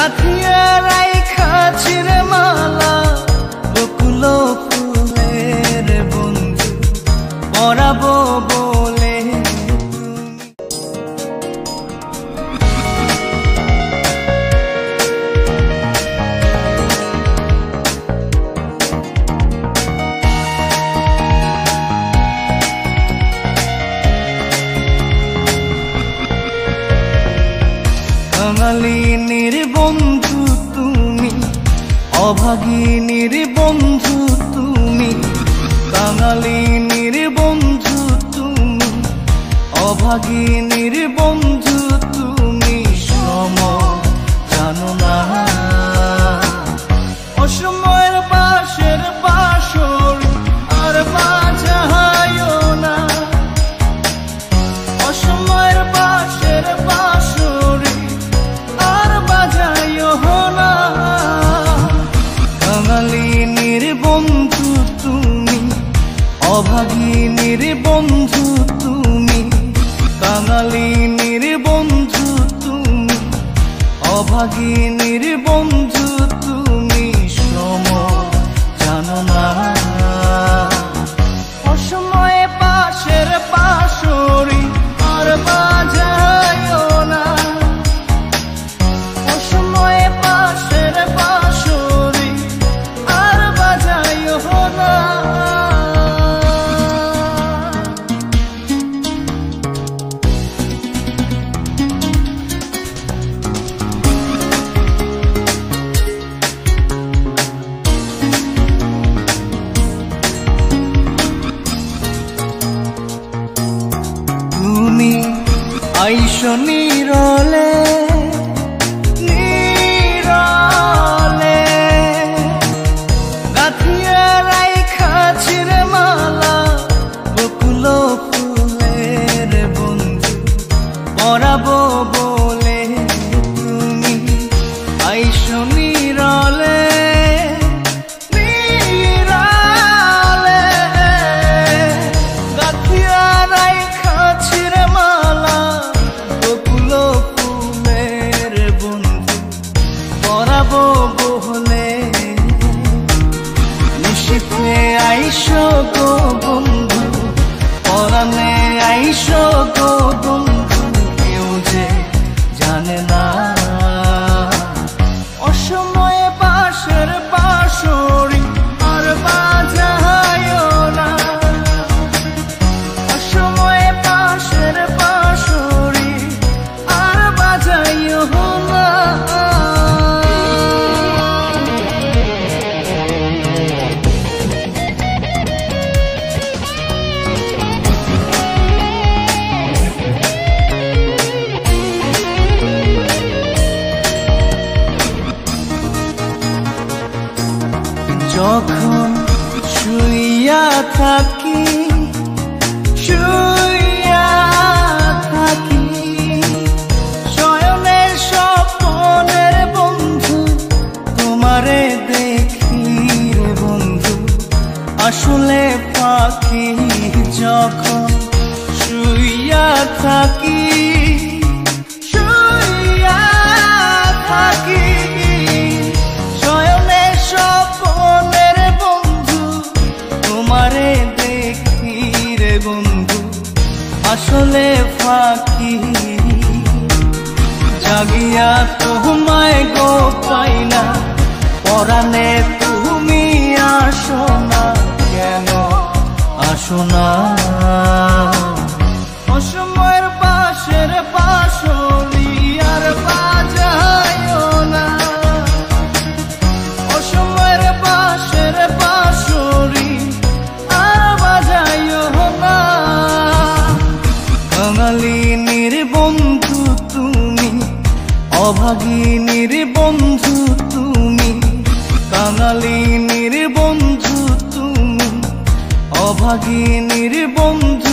গাথিয়া রাইখাছি রে মালা বকুল ফুলের বন্ধু পরাবো বলে কাঙালিনীর বন্ধু তুমি অভাগিনীর বন্ধু তুমি কাঙালিনীর বন্ধু তুমি অভাগিনীর বন্ধু তুমি সম জানো না অসময়ের বাঁশের বাঁশর আর বাজায়ও না অসময়ের বাঁশের বাঁশর কাঙালিনীর বন্ধু তুমি অভাগিনীর বন্ধু তুমি কাঙালিনীর বন্ধু তুমি অভাগিনীর বন্ধু তুমি সম জানো না অসময়ে পাশের পাশরি আর বাজায়ও না অসময়ে পাশের পাশরি আর বাজায়ও না তুমি আইসো নীরলে নীরলে গাথিয়া রাইখাছি রে মালা বকুল ফুলের বন্ধু পরাবো বলে তুমি আইসো নীরলে নীরলে গাথিয়া রাইখাছি রে মালা বকুল ফুলের বন্ধু পরাবো বলে নিশিতে আইসো গো বন্ধু পরাণে আইসো গো বন্ধু কেউ যে জানে না অসময়ে বাঁশের বাঁশরি আর বাজায়ও না অসময়ে বাঁশের বাঁশরি আর বাজায়ও না যখন শুইয়া থাকি শুইয়া থাকি শয়নের স্বপ্নের বন্ধু তোমারে দেখি রে বন্ধু আসলে পাখি যখন শুইয়া থাকি শুইয়া থাকি শয়নের স্বপ্নের বন্ধু তোমারে দেখি রে বন্ধু আসলে ফাঁকি জাগিয়া তোমায় গো পাই না পরাণে তুমি আসো না কেন আসো না অসময়ের পাশের পাশরি আর বাজায়ও না অসময়ের পাশের পাশরি আর বাজায়ও না কাঙালিনীর বন্ধু তুমি অভাগিনীর বন্ধু তুমি কাঙালিনীর বন্ধু তুমি অভাগিনীর বন্ধু